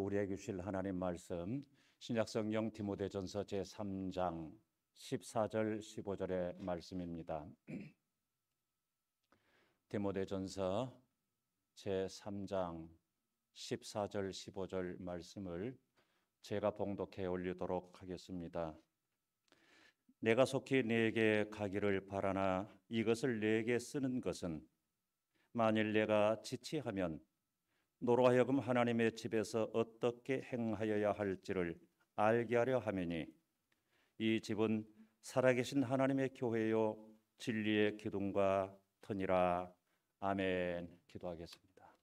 우리에게 주실 하나님 말씀 신약성경 디모데전서 제3장 14절 15절의 말씀입니다. 디모데전서 제3장 14절 15절 말씀을 제가 봉독해 올리도록 하겠습니다. 내가 속히 네게 가기를 바라나 이것을 네게 쓰는 것은 만일 내가 지치하면 너로 하여금 하나님의 집에서 어떻게 행하여야 할지를 알게 하려 함이니 이 집은 살아계신 하나님의 교회요 진리의 기둥과 터니라. 아멘. 기도하겠습니다.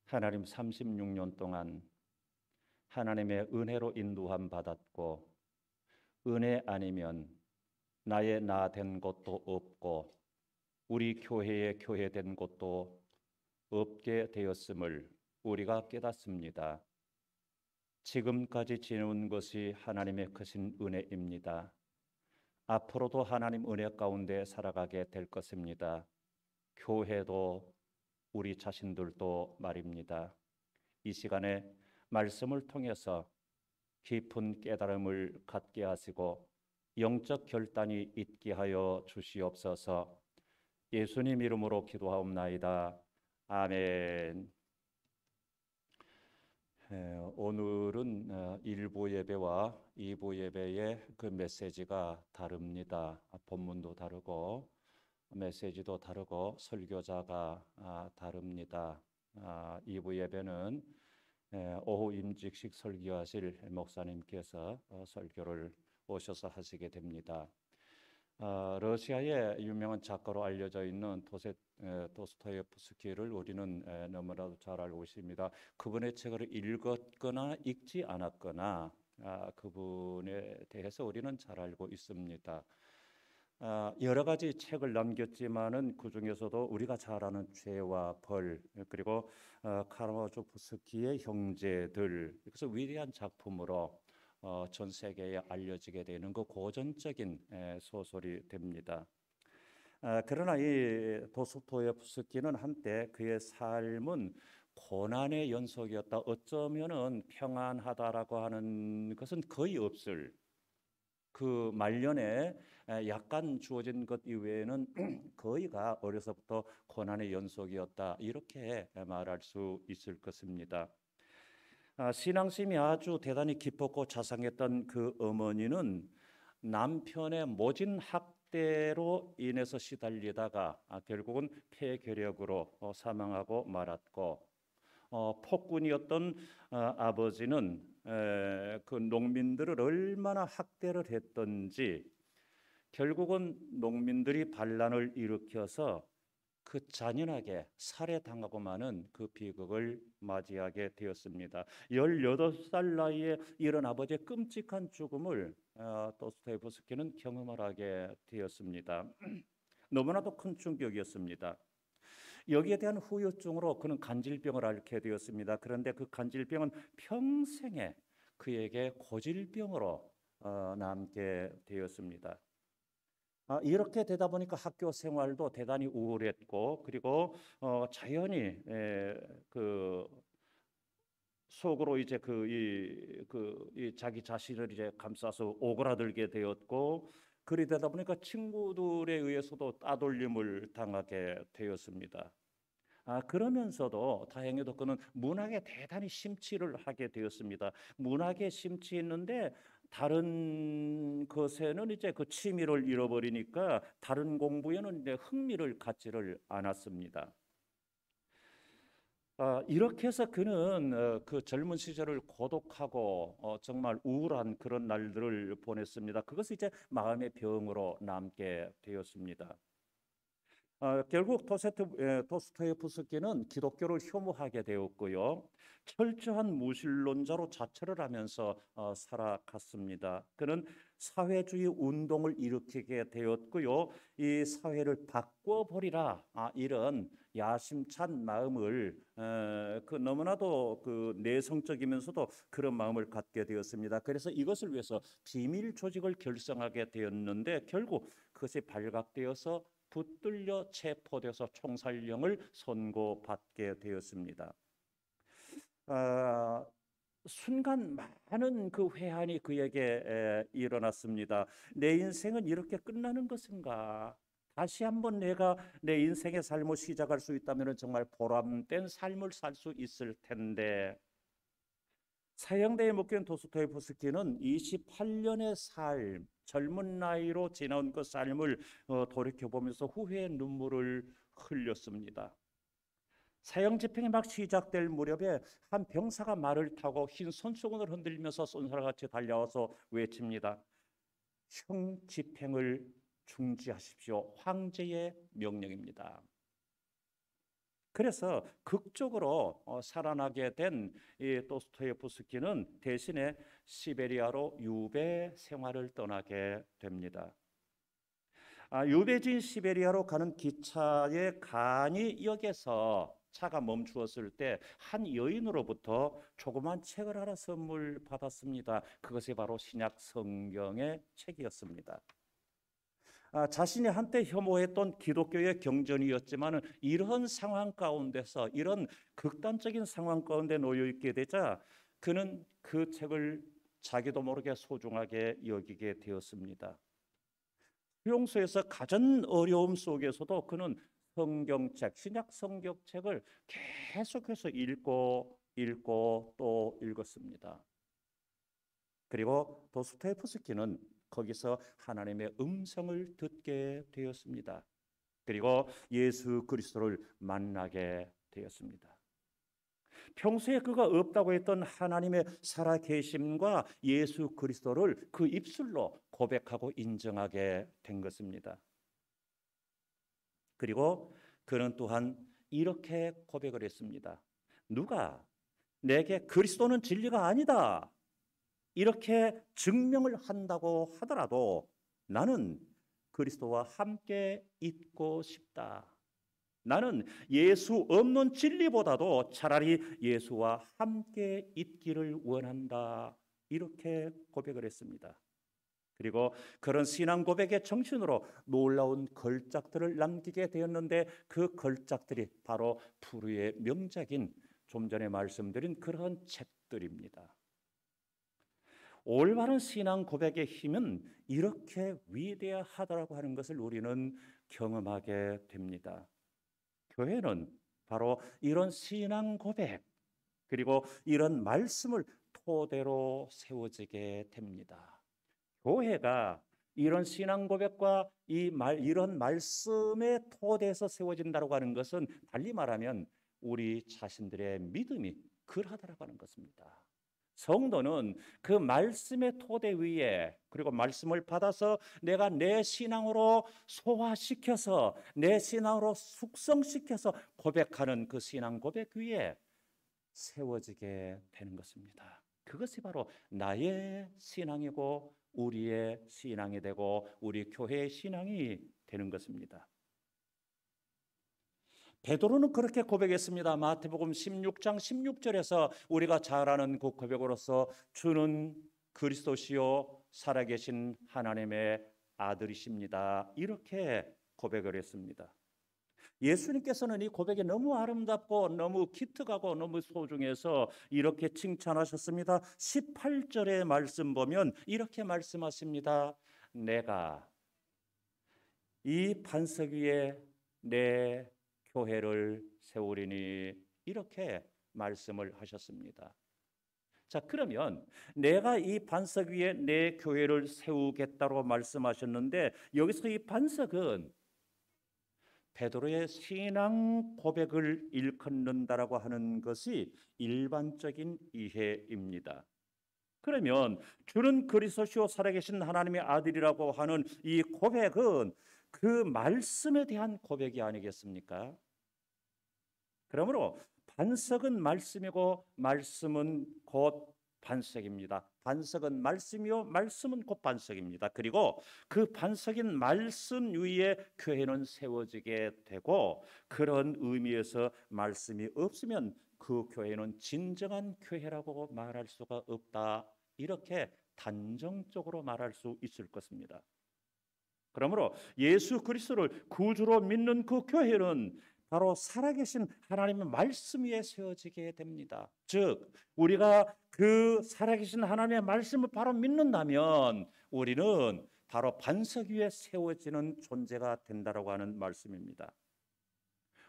하나님, 36년 동안 하나님의 은혜로 인도함 받았고 은혜 아니면 나의 나 된 것도 없고 우리 교회의 교회 된 것도 없게 되었음을 우리가 깨닫습니다. 지금까지 지내온 것이 하나님의 크신 은혜입니다. 앞으로도 하나님 은혜 가운데 살아가게 될 것입니다. 교회도 우리 자신들도 말입니다. 이 시간에 말씀을 통해서 깊은 깨달음을 갖게 하시고 영적 결단이 있게 하여 주시옵소서. 예수님 이름으로 기도하옵나이다. 아멘. 오늘은 1부 예배와 2부 예배의 그 메시지가 다릅니다. 본문도 다르고 메시지도 다르고 설교자가 다릅니다. 2부 예배는 오후 임직식 설교하실 목사님께서 설교를 오셔서 하시게 됩니다. 러시아의 유명한 작가로 알려져 있는 도스토옙스키를 우리는 너무나도 잘 알고 있습니다. 그분의 책을 읽었거나 읽지 않았거나 그분에 대해서 우리는 잘 알고 있습니다. 여러 가지 책을 남겼지만은 그 중에서도 우리가 잘 아는 죄와 벌, 그리고 카라마조프스키의 형제들, 그래서 위대한 작품으로 전 세계에 알려지게 되는 그 고전적인 소설이 됩니다. 그러나 이 도스토옙스키는 한때 그의 삶은 고난의 연속이었다. 어쩌면은 평안하다라고 하는 것은 거의 없을 그 말년에 약간 주어진 것 이외에는 거의가 어려서부터 고난의 연속이었다. 이렇게 말할 수 있을 것입니다. 신앙심이 아주 대단히 깊었고 자상했던 그 어머니는 남편의 모진 학대로 인해서 시달리다가 결국은 폐결핵으로 사망하고 말았고, 폭군이었던 아버지는 그 농민들을 얼마나 학대를 했던지 결국은 농민들이 반란을 일으켜서 그 잔인하게 살해당하고 마는 그 비극을 맞이하게 되었습니다. 18살 나이에 이런 아버지의 끔찍한 죽음을 도스토옙스키는 경험을 하게 되었습니다. 너무나도 큰 충격이었습니다. 여기에 대한 후유증으로 그는 간질병을 앓게 되었습니다. 그런데 그 간질병은 평생에 그에게 고질병으로 남게 되었습니다. 이렇게 되다 보니까 학교 생활도 대단히 우울했고, 그리고 자연히 그 속으로 이제 이 자기 자신을 이제 감싸서 오그라들게 되었고, 그리 되다 보니까 친구들에 의해서도 따돌림을 당하게 되었습니다. 그러면서도 다행히도 그는 문학에 대단히 심취를 하게 되었습니다. 문학에 심취했는데 다른 것에는 이제 그 취미를 잃어버리니까 다른 공부에는 이제 흥미를 갖지를 않았습니다. 이렇게 해서 그는 그 젊은 시절을 고독하고 정말 우울한 그런 날들을 보냈습니다. 그것이 이제 마음의 병으로 남게 되었습니다. 결국 도스토옙스키는 기독교를 혐오하게 되었고요. 철저한 무신론자로 자처를 하면서 살아갔습니다. 그는 사회주의 운동을 일으키게 되었고요. 이 사회를 바꿔버리라, 이런 야심찬 마음을 그 너무나도 그 내성적이면서도 그런 마음을 갖게 되었습니다. 그래서 이것을 위해서 비밀 조직을 결성하게 되었는데 결국 그것이 발각되어서 붙들려 체포돼서 총살령을 선고받게 되었습니다. 아, 순간 많은 그 회한이 그에게 일어났습니다. 내 인생은 이렇게 끝나는 것인가? 다시 한번 내가 내 인생의 삶을 시작할 수 있다면 정말 보람된 삶을 살 수 있을 텐데. 사형대에 묶인 도스토옙스키는 28년의 삶, 젊은 나이로 지나온 그 삶을 돌이켜보면서 후회의 눈물을 흘렸습니다. 사형 집행이 막 시작될 무렵에 한 병사가 말을 타고 흰 손수건을 흔들면서 쏜살같이 달려와서 외칩니다. 형 집행을 중지하십시오. 황제의 명령입니다. 그래서 극적으로 살아나게 된 이 도스토옙스키는 대신에 시베리아로 유배 생활을 떠나게 됩니다. 유배지인 시베리아로 가는 기차의 간이역에서 차가 멈추었을 때 한 여인으로부터 조그만 책을 하나 선물 받았습니다. 그것이 바로 신약 성경의 책이었습니다. 자신이 한때 혐오했던 기독교의 경전이었지만 이런 상황 가운데서 이런 극단적인 상황 가운데 놓여 있게 되자 그는 그 책을 자기도 모르게 소중하게 여기게 되었습니다. 수용소에서 가진 어려움 속에서도 그는 성경책, 신약 성경책을 계속해서 읽고 또 읽었습니다. 그리고 도스토옙스키는 거기서 하나님의 음성을 듣게 되었습니다. 그리고 예수 그리스도를 만나게 되었습니다. 평소에 그가 없다고 했던 하나님의 살아계심과 예수 그리스도를 그 입술로 고백하고 인정하게 된 것입니다. 그리고 그는 또한 이렇게 고백을 했습니다. 누가 내게 그리스도는 진리가 아니다 이렇게 증명을 한다고 하더라도 나는 그리스도와 함께 있고 싶다. 나는 예수 없는 진리보다도 차라리 예수와 함께 있기를 원한다. 이렇게 고백을 했습니다. 그리고 그런 신앙 고백의 정신으로 놀라운 걸작들을 남기게 되었는데 그 걸작들이 바로 프루의 명작인 좀 전에 말씀드린 그런 책들입니다. 올바른 신앙 고백의 힘은 이렇게 위대하다고 하는 것을 우리는 경험하게 됩니다. 교회는 바로 이런 신앙 고백 그리고 이런 말씀을 토대로 세워지게 됩니다. 교회가 이런 신앙 고백과 이런 말씀의 토대에서 세워진다고 하는 것은 달리 말하면 우리 자신들의 믿음이 그러하다고 하는 것입니다. 성도는 그 말씀의 토대 위에 그리고 말씀을 받아서 내가 내 신앙으로 소화시켜서 내 신앙으로 숙성시켜서 고백하는 그 신앙 고백 위에 세워지게 되는 것입니다. 그것이 바로 나의 신앙이고 우리의 신앙이 되고 우리 교회의 신앙이 되는 것입니다. 베드로는 그렇게 고백했습니다. 마태복음 16장 16절에서 우리가 잘 아는 그 고백으로서 주는 그리스도시요 살아계신 하나님의 아들이십니다. 이렇게 고백을 했습니다. 예수님께서는 이 고백이 너무 아름답고 너무 기특하고 너무 소중해서 이렇게 칭찬하셨습니다. 18절의 말씀 보면 이렇게 말씀하십니다. 내가 이 반석 위에 내 교회를 세우리니 이렇게 말씀을 하셨습니다. 자, 그러면 내가 이 반석 위에 내 교회를 세우겠다고 말씀하셨는데 여기서 이 반석은 베드로의 신앙 고백을 일컫는다라고 하는 것이 일반적인 이해입니다. 그러면 주는 그리스도시요 살아계신 하나님의 아들이라고 하는 이 고백은 그 말씀에 대한 고백이 아니겠습니까? 그러므로 반석은 말씀이고 말씀은 곧 반석입니다. 반석은 말씀이요 말씀은 곧 반석입니다. 그리고 그 반석인 말씀 위에 교회는 세워지게 되고 그런 의미에서 말씀이 없으면 그 교회는 진정한 교회라고 말할 수가 없다. 이렇게 단정적으로 말할 수 있을 것입니다. 그러므로 예수 그리스도를 구주로 믿는 그 교회는 바로 살아계신 하나님의 말씀 위에 세워지게 됩니다. 즉 우리가 그 살아계신 하나님의 말씀을 바로 믿는다면 우리는 바로 반석 위에 세워지는 존재가 된다라고 하는 말씀입니다.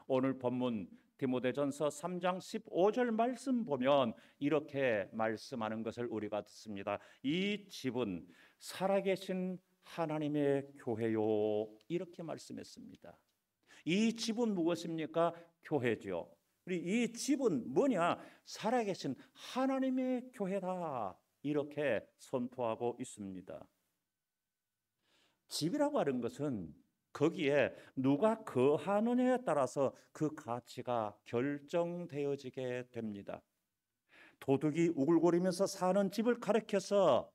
오늘 본문 디모데전서 3장 15절 말씀 보면 이렇게 말씀하는 것을 우리가 듣습니다. 이 집은 살아계신 하나님의 교회요, 이렇게 말씀했습니다. 이 집은 무엇입니까? 교회죠. 이 집은 뭐냐? 살아계신 하나님의 교회다, 이렇게 선포하고 있습니다. 집이라고 하는 것은 거기에 누가 거하느냐에 따라서 그 가치가 결정되어지게 됩니다. 도둑이 우글거리면서 사는 집을 가리켜서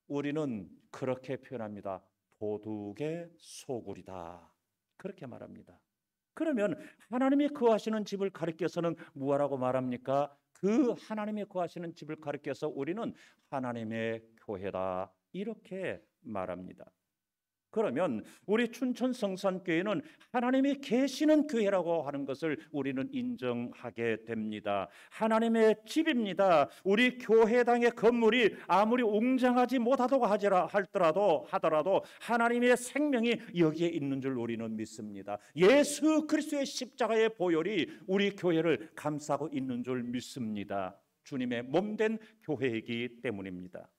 우리는 그렇게 표현합니다. 도둑의 소굴이다, 그렇게 말합니다. 그러면 하나님이 거하시는 집을 가리켜서는 무엇라고 말합니까? 그 하나님이 거하시는 집을 가리켜서 우리는 하나님의 교회다, 이렇게 말합니다. 그러면 우리 춘천 성산교회는 하나님이 계시는 교회라고 하는 것을 우리는 인정하게 됩니다. 하나님의 집입니다. 우리 교회당의 건물이 아무리 웅장하지 못하다고 하더라도 하나님의 생명이 여기에 있는 줄 우리는 믿습니다. 예수 그리스도의 십자가의 보혈이 우리 교회를 감싸고 있는 줄 믿습니다. 주님의 몸된 교회이기 때문입니다.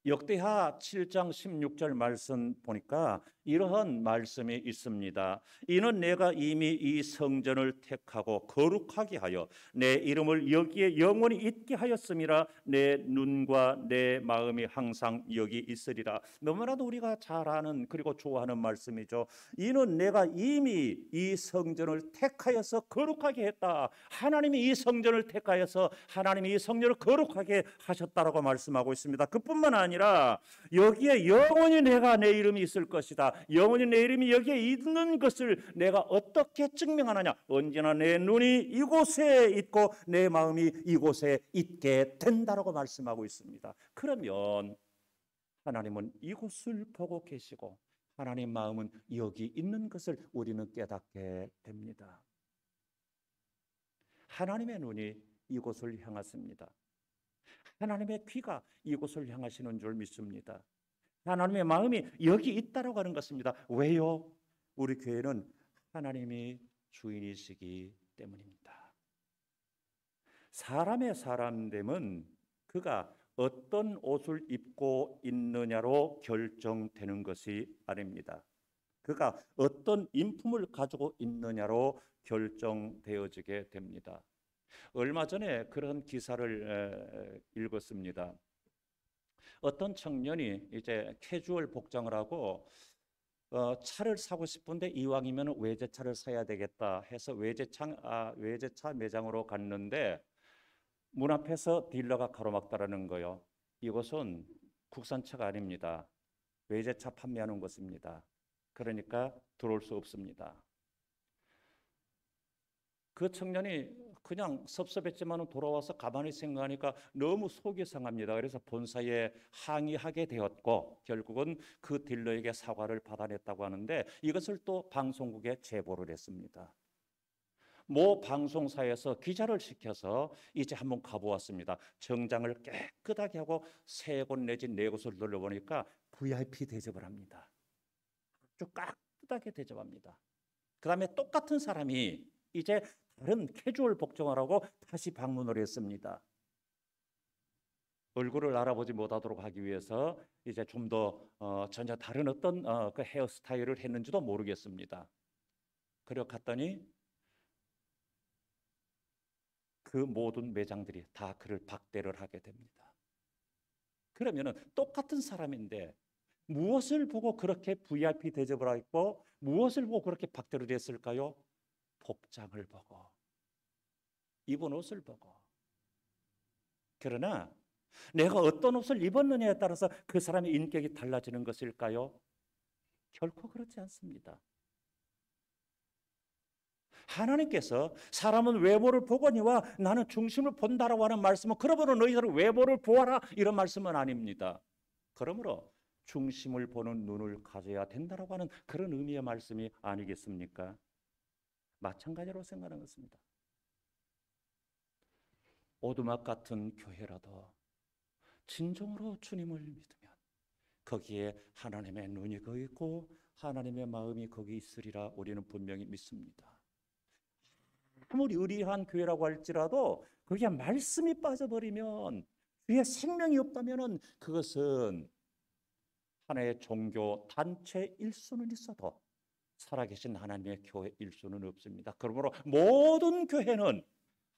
역대하 7장 16절 말씀 보니까 이러한 말씀이 있습니다. 이는 내가 이미 이 성전을 택하고 거룩하게 하여 내 이름을 여기에 영원히 있게 하였음이라. 내 눈과 내 마음이 항상 여기 있으리라. 너무나도 우리가 잘 아는 그리고 좋아하는 말씀이죠. 이는 내가 이미 이 성전을 택하여서 거룩하게 했다. 하나님이 이 성전을 택하여서 하나님이 이 성전을 거룩하게 하셨다라고 말씀하고 있습니다. 그뿐만 아니라 여기에 영원히 내가 내 이름이 있을 것이다. 영원히 내 이름이 여기에 있는 것을 내가 어떻게 증명하느냐? 언제나 내 눈이 이곳에 있고 내 마음이 이곳에 있게 된다라고 말씀하고 있습니다. 그러면 하나님은 이곳을 보고 계시고 하나님 마음은 여기 있는 것을 우리는 깨닫게 됩니다. 하나님의 눈이 이곳을 향하십니다. 하나님의 귀가 이곳을 향하시는 줄 믿습니다. 하나님의 마음이 여기 있다라고 하는 것입니다. 왜요? 우리 교회는 하나님이 주인이시기 때문입니다. 사람의 사람됨은 그가 어떤 옷을 입고 있느냐로 결정되는 것이 아닙니다. 그가 어떤 인품을 가지고 있느냐로 결정되어지게 됩니다. 얼마 전에 그런 기사를 읽었습니다. 어떤 청년이 이제 캐주얼 복장을 하고 차를 사고 싶은데 이왕이면 외제차를 사야 되겠다 해서 외제차 매장으로 갔는데 문 앞에서 딜러가 가로막다라는 거요. 이곳은 국산차가 아닙니다. 외제차 판매하는 곳입니다. 그러니까 들어올 수 없습니다. 그 청년이 그냥 섭섭했지만 돌아와서 가만히 생각하니까 너무 속이 상합니다. 그래서 본사에 항의하게 되었고 결국은 그 딜러에게 사과를 받아냈다고 하는데 이것을 또 방송국에 제보를 했습니다. 모 방송사에서 기자를 시켜서 이제 한번 가보았습니다. 정장을 깨끗하게 하고 3곳 내지 4곳을 돌려보니까 VIP 대접을 합니다. 아주 깨끗하게 대접합니다. 그 다음에 똑같은 사람이 이제 다른 캐주얼 복장을 하고 다시 방문을 했습니다. 얼굴을 알아보지 못하도록 하기 위해서 이제 좀 더 전혀 다른 어떤 그 헤어스타일을 했는지도 모르겠습니다. 그리고 갔더니 그 모든 매장들이 다 그를 박대를 하게 됩니다. 그러면은 똑같은 사람인데 무엇을 보고 그렇게 VIP 대접을 했고 무엇을 보고 그렇게 박대를 했을까요? 복장을 보고 입은 옷을 보고. 그러나 내가 어떤 옷을 입었느냐에 따라서 그 사람의 인격이 달라지는 것일까요? 결코 그렇지 않습니다. 하나님께서 사람은 외모를 보거니와 나는 중심을 본다라고 하는 말씀은 그러므로 너희들은 외모를 보아라 이런 말씀은 아닙니다. 그러므로 중심을 보는 눈을 가져야 된다라고 하는 그런 의미의 말씀이 아니겠습니까? 마찬가지로 생각하는 것입니다. 오두막 같은 교회라도 진정으로 주님을 믿으면 거기에 하나님의 눈이 거기 있고 하나님의 마음이 거기 있으리라 우리는 분명히 믿습니다. 아무리 의리한 교회라고 할지라도 거기에 말씀이 빠져버리면, 주의 생명이 없다면 그것은 하나의 종교 단체일 수는 있어도 살아계신 하나님의 교회일 수는 없습니다. 그러므로 모든 교회는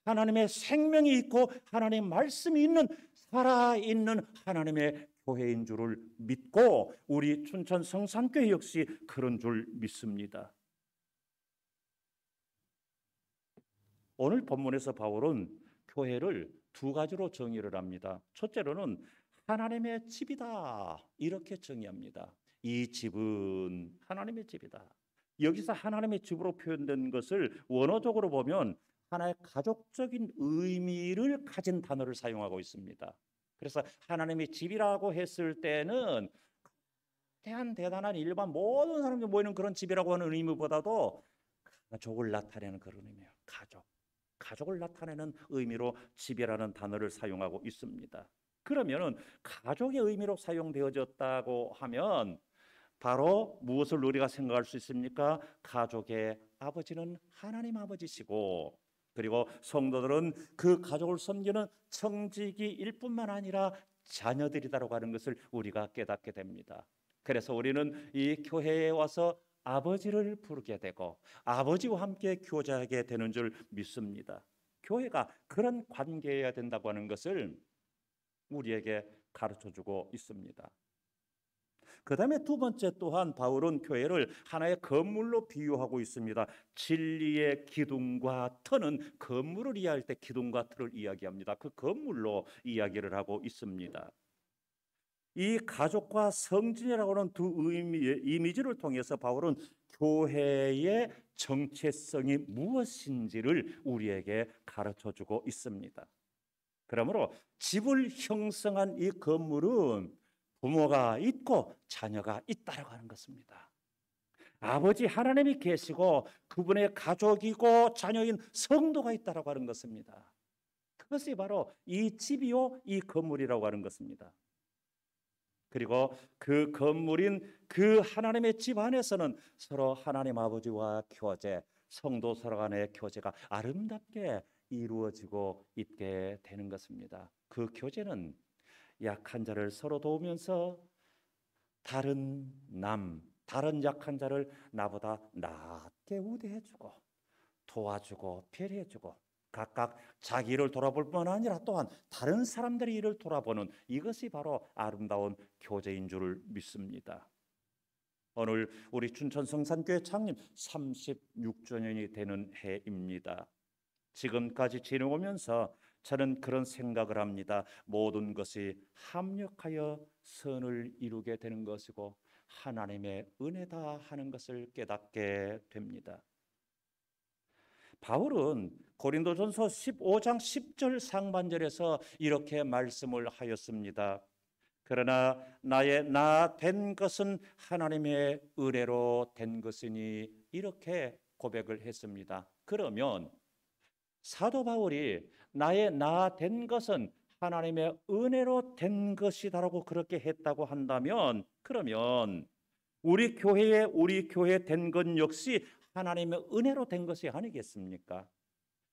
하나님의 생명이 있고 하나님의 말씀이 있는 살아있는 하나님의 교회인 줄을 믿고 우리 춘천 성산교회 역시 그런 줄 믿습니다. 오늘 본문에서 바울은 교회를 두 가지로 정의를 합니다. 첫째로는 하나님의 집이다 이렇게 정의합니다. 이 집은 하나님의 집이다. 여기서 하나님의 집으로 표현된 것을 원어적으로 보면 하나의 가족적인 의미를 가진 단어를 사용하고 있습니다. 그래서 하나님의 집이라고 했을 때는 대단한 일반 모든 사람들이 모이는 그런 집이라고 하는 의미보다도 가족을 나타내는 그런 의미예요. 가족을 나타내는 의미로 집이라는 단어를 사용하고 있습니다. 그러면은 가족의 의미로 사용되어졌다고 하면 바로 무엇을 우리가 생각할 수 있습니까? 가족의 아버지는 하나님 아버지시고, 그리고 성도들은 그 가족을 섬기는 청지기일 뿐만 아니라 자녀들이다라고 하는 것을 우리가 깨닫게 됩니다. 그래서 우리는 이 교회에 와서 아버지를 부르게 되고 아버지와 함께 교제하게 되는 줄 믿습니다. 교회가 그런 관계여야 된다고 하는 것을 우리에게 가르쳐주고 있습니다. 그 다음에 두 번째 또한 바울은 교회를 하나의 건물로 비유하고 있습니다. 진리의 기둥과 터는 건물을 이해할 때 기둥과 터를 이야기합니다. 그 건물로 이야기를 하고 있습니다. 이 가족과 성진이라고 하는 두 의미의 이미지를 통해서 바울은 교회의 정체성이 무엇인지를 우리에게 가르쳐주고 있습니다. 그러므로 집을 형성한 이 건물은 부모가 있고 자녀가 있다라고 하는 것입니다. 아버지 하나님이 계시고 그분의 가족이고 자녀인 성도가 있다라고 하는 것입니다. 그것이 바로 이 집이요 이 건물이라고 하는 것입니다. 그리고 그 건물인 그 하나님의 집 안에서는 서로 하나님 아버지와 교제, 성도 서로 간의 교제가 아름답게 이루어지고 있게 되는 것입니다. 그 교제는 약한 자를 서로 도우면서 다른 약한 자를 나보다 낫게 우대해주고 도와주고 배려해주고 각각 자기 일을 돌아볼 뿐 아니라 또한 다른 사람들의 일을 돌아보는 이것이 바로 아름다운 교제인 줄 믿습니다. 오늘 우리 춘천 성산교회 창립 36주년이 되는 해입니다. 지금까지 지내오면서 저는 그런 생각을 합니다. 모든 것이 합력하여 선을 이루게 되는 것이고 하나님의 은혜다 하는 것을 깨닫게 됩니다. 바울은 고린도전서 15장 10절 상반절에서 이렇게 말씀을 하였습니다. 그러나 나의 나 된 것은 하나님의 은혜로 된 것이니 이렇게 고백을 했습니다. 그러면 사도 바울이 나의 나 된 것은 하나님의 은혜로 된 것이다라고 그렇게 했다고 한다면, 그러면 우리 교회 된 것 역시 하나님의 은혜로 된 것이 아니겠습니까?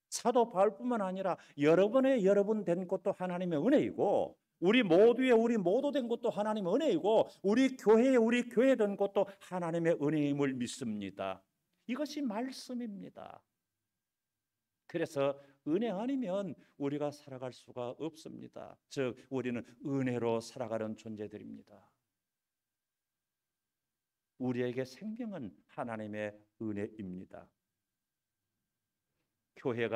사도 바울뿐만 아니라 여러분 된 것도 하나님의 은혜이고 우리 모두 된 것도 하나님의 은혜이고 우리 교회 된 것도 하나님의 은혜임을 믿습니다. 이것이 말씀입니다. 그래서 은혜 아니면 우리가 살아갈 수가 없습니다. 즉 우리는 은혜로 살아가는 존재들입니다. 우리에게 생명은 하나님의 은혜입니다. 교회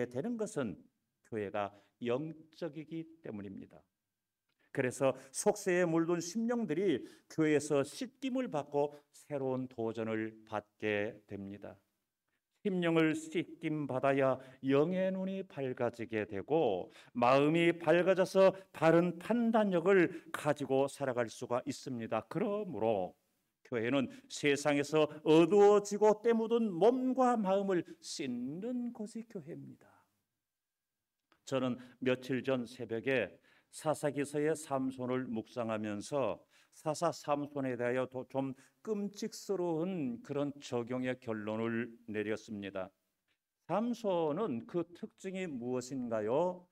되는 것은 교회가 영적이기 때문입니다. 그래서 속세에 물든 심령들이 교회에서 씻김을 받고 새로운 도전을 받게 됩니다. 심령을 씻김 받아야 영의 눈이 밝아지게 되고 마음이 밝아져서 바른 판단력을 가지고 살아갈 수가 있습니다. 그러므로 교회는 세상에서 어두워지고 때묻은 몸과 마음을 씻는 곳이 교회입니다. 저는 며칠 전 새벽에 사사기서의 삼손을 묵상하면서 사사 삼손에 대하여 좀 끔찍스러운 그런 적용의 결론을 내렸습니다. 삼손은 그 특징이 무엇인가요?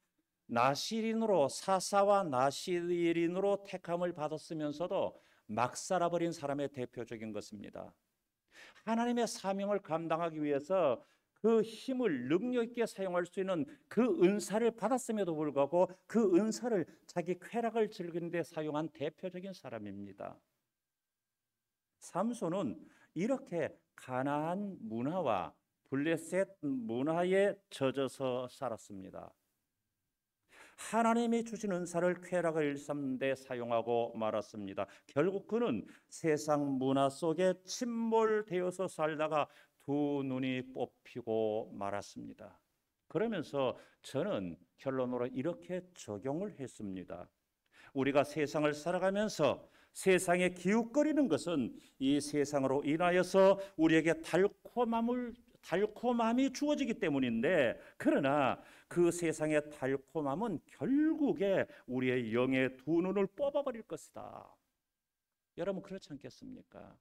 나시린으로, 사사와 나시린으로 택함을 받았으면서도 막 살아버린 사람의 대표적인 것입니다. 하나님의 사명을 감당하기 위해서 그 힘을 능력 있게 사용할 수 있는 그 은사를 받았음에도 불구하고 그 은사를 자기 쾌락을 즐기는 데 사용한 대표적인 사람입니다. 삼손은 이렇게 가나안 문화와 블레셋 문화에 젖어서 살았습니다. 하나님이 주신 은사를 쾌락을 일삼는 데 사용하고 말았습니다. 결국 그는 세상 문화 속에 침몰되어서 살다가 두 눈이 뽑히고 말았습니다. 그러면서 저는 결론으로 이렇게 적용을 했습니다. 우리가 세상을 살아가면서 세상에 기웃거리는 것은 이 세상으로 인하여서 우리에게 달콤함이 주어지기 때문인데, 그러나 그 세상의 달콤함은 결국에 우리의 영의 두 눈을 뽑아버릴 것이다. 여러분 그렇지 않겠습니까?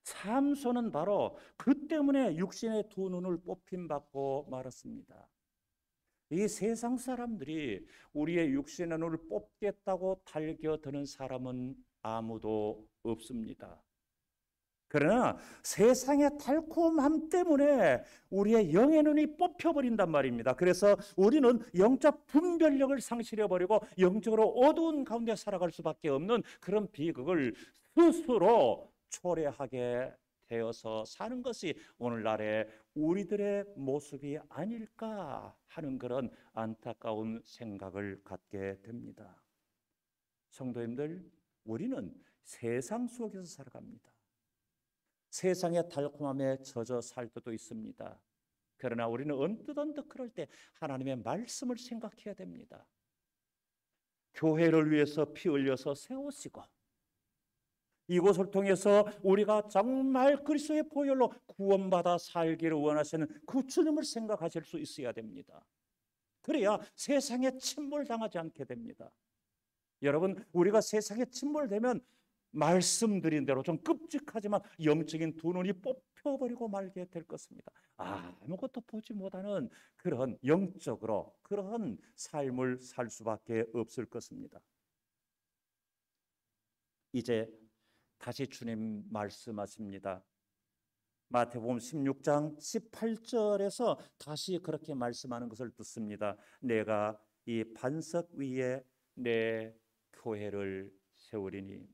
삼손은 바로 그 때문에 육신의 두 눈을 뽑힘받고 말았습니다. 이 세상 사람들이 우리의 육신의 눈을 뽑겠다고 달겨드는 사람은 아무도 없습니다. 그러나 세상의 달콤함 때문에 우리의 영의 눈이 뽑혀버린단 말입니다. 그래서 우리는 영적 분별력을 상실해버리고 영적으로 어두운 가운데 살아갈 수밖에 없는 그런 비극을 스스로 초래하게 되어서 사는 것이 오늘날의 우리들의 모습이 아닐까 하는 그런 안타까운 생각을 갖게 됩니다. 성도님들, 우리는 세상 속에서 살아갑니다. 세상의 달콤함에 젖어 살 때도 있습니다. 그러나 우리는 언뜻 그럴 때 하나님의 말씀을 생각해야 됩니다. 교회를 위해서 피 흘려서 세우시고 이곳을 통해서 우리가 정말 그리스도의 보혈로 구원받아 살기를 원하시는 그 주님을 생각하실 수 있어야 됩니다. 그래야 세상에 침몰당하지 않게 됩니다. 여러분, 우리가 세상에 침몰되면 말씀드린 대로 좀 끔찍하지만 영적인 두 눈이 뽑혀버리고 말게 될 것입니다. 아무것도 보지 못하는 그런 영적으로 그런 삶을 살 수밖에 없을 것입니다. 이제 다시 주님 말씀하십니다. 마태복음 16장 18절에서 다시 그렇게 말씀하는 것을 듣습니다. 내가 이 반석 위에 내 교회를 세우리니.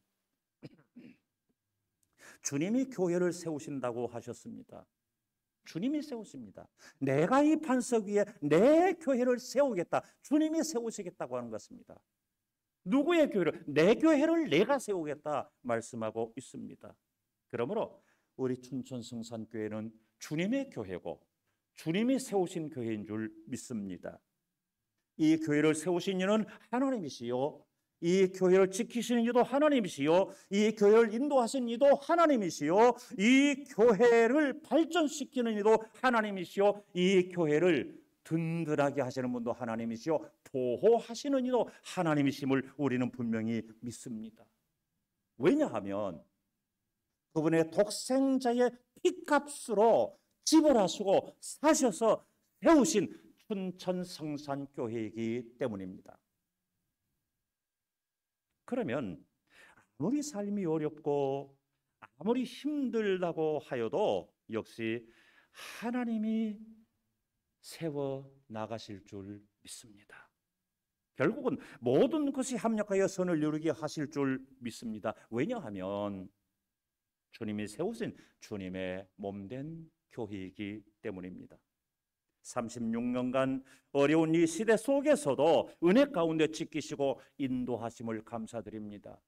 주님이 교회를 세우신다고 하셨습니다. 주님이 세우십니다. 내가 이 반석 위에 내 교회를 세우겠다. 주님이 세우시겠다고 하는 것입니다. 누구의 교회를? 내 교회를 내가 세우겠다 말씀하고 있습니다. 그러므로 우리 춘천성산교회는 주님의 교회고 주님이 세우신 교회인 줄 믿습니다. 이 교회를 세우신 이는 하나님이시요, 이 교회를 지키시는 이도 하나님이시요, 이 교회를 인도하신 이도 하나님이시요, 이 교회를 발전시키는 이도 하나님이시요, 이 교회를 든든하게 하시는 분도 하나님이시요, 보호하시는 이도 하나님이심을 우리는 분명히 믿습니다. 왜냐하면 그분의 독생자의 피값으로 지불하시고 사셔서 세우신 춘천성산교회이기 때문입니다. 그러면 아무리 삶이 어렵고 아무리 힘들다고 하여도 역시 하나님이 세워 나가실 줄 믿습니다. 결국은 모든 것이 합력하여 선을 이루게 하실 줄 믿습니다. 왜냐하면 주님이 세우신 주님의 몸된 교회이기 때문입니다. 36년간 어려운 이 시대 속에서도 은혜 가운데 지키시고 인도하심을 감사드립니다.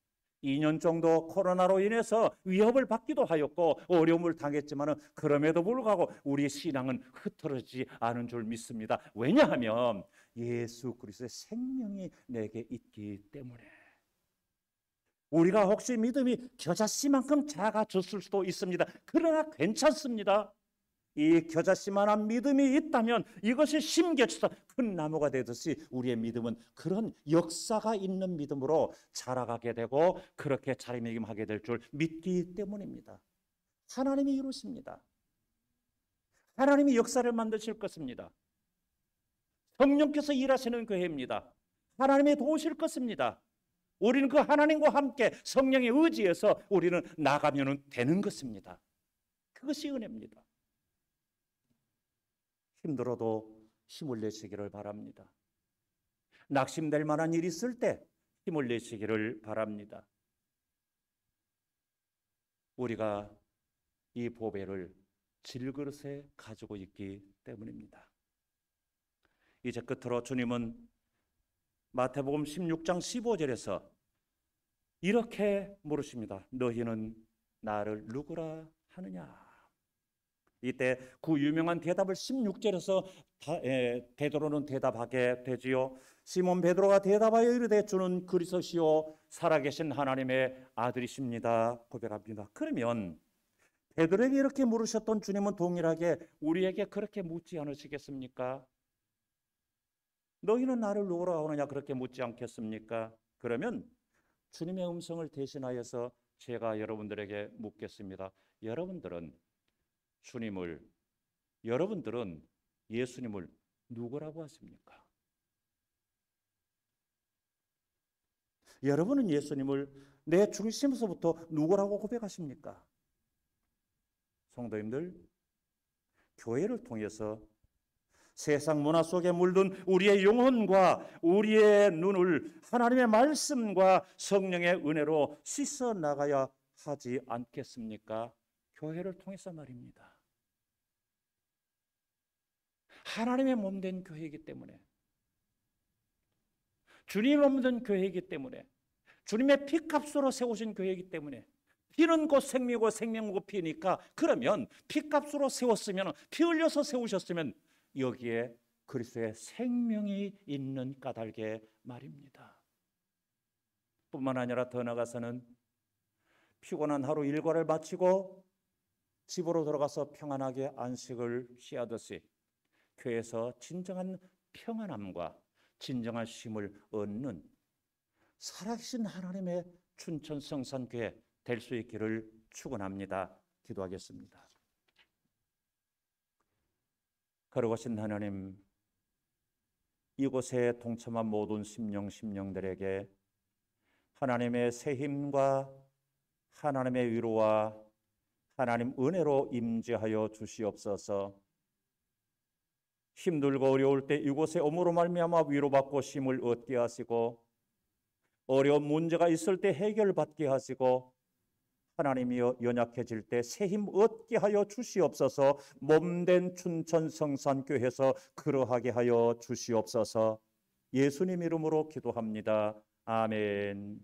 2년 정도 코로나로 인해서 위협을 받기도 하였고 어려움을 당했지만 그럼에도 불구하고 우리의 신앙은 흐트러지지 않은 줄 믿습니다. 왜냐하면 예수 그리스도의 생명이 내게 있기 때문에. 우리가 혹시 믿음이 겨자씨만큼 작아졌을 수도 있습니다. 그러나 괜찮습니다. 이 겨자씨만한 믿음이 있다면 이것이 심겨져서 큰 나무가 되듯이 우리의 믿음은 그런 역사가 있는 믿음으로 자라가게 되고 그렇게 자리매김하게 될 줄 믿기 때문입니다. 하나님이 이루십니다. 하나님이 역사를 만드실 것입니다. 성령께서 일하시는 교회입니다. 하나님이 도우실 것입니다. 우리는 그 하나님과 함께 성령의 의지에서 우리는 나가면 되는 것입니다. 그것이 은혜입니다. 힘들어도 힘을 내시기를 바랍니다. 낙심될 만한 일이 있을 때 힘을 내시기를 바랍니다. 우리가 이 보배를 질그릇에 가지고 있기 때문입니다. 이제 끝으로 주님은 마태복음 16장 15절에서 이렇게 물으십니다. 너희는 나를 누구라 하느냐? 이때 그 유명한 대답을 16절에서 베드로는 대답하게 되지요. 시몬 베드로가 대답하여 이르되 주는 그리스도시요 살아계신 하나님의 아들이십니다 고백합니다. 그러면 베드로에게 이렇게 물으셨던 주님은 동일하게 우리에게 그렇게 묻지 않으시겠습니까? 너희는 나를 누구라 하느냐 그렇게 묻지 않겠습니까? 그러면 주님의 음성을 대신하여서 제가 여러분들에게 묻겠습니다. 여러분들은 예수님을 누구라고 하십니까? 여러분은 예수님을 내 중심에서부터 누구라고 고백하십니까? 성도님들, 교회를 통해서 세상 문화 속에 물든 우리의 영혼과 우리의 눈을 하나님의 말씀과 성령의 은혜로 씻어 나가야 하지 않겠습니까? 교회를 통해서 말입니다. 하나님의 몸된 교회이기 때문에, 주님의 몸된 교회이기 때문에, 주님의 피값으로 세우신 교회이기 때문에, 피는 곧 생명이고 생명은 곧 피니까, 그러면 피값으로 세웠으면, 피 흘려서 세우셨으면 여기에 그리스도의 생명이 있는 까닭에 말입니다. 뿐만 아니라 더 나아가서는 피곤한 하루 일과를 마치고 집으로 돌아가서 평안하게 안식을 취하듯이 교회에서 진정한 평안함과 진정한 쉼을 얻는 살아계신 하나님의 춘천성산교회 될 수 있기를 축원합니다. 기도하겠습니다. 거룩하신 하나님, 이곳에 동참한 모든 심령들에게 하나님의 새 힘과 하나님의 위로와 하나님 은혜로 임재하여 주시옵소서. 힘들고 어려울 때 이곳에 오므로 말미암아 위로받고 힘을 얻게 하시고, 어려운 문제가 있을 때 해결받게 하시고, 하나님이여 연약해질 때 새 힘 얻게 하여 주시옵소서. 몸된 춘천성산교회에서 그러하게 하여 주시옵소서. 예수님 이름으로 기도합니다. 아멘.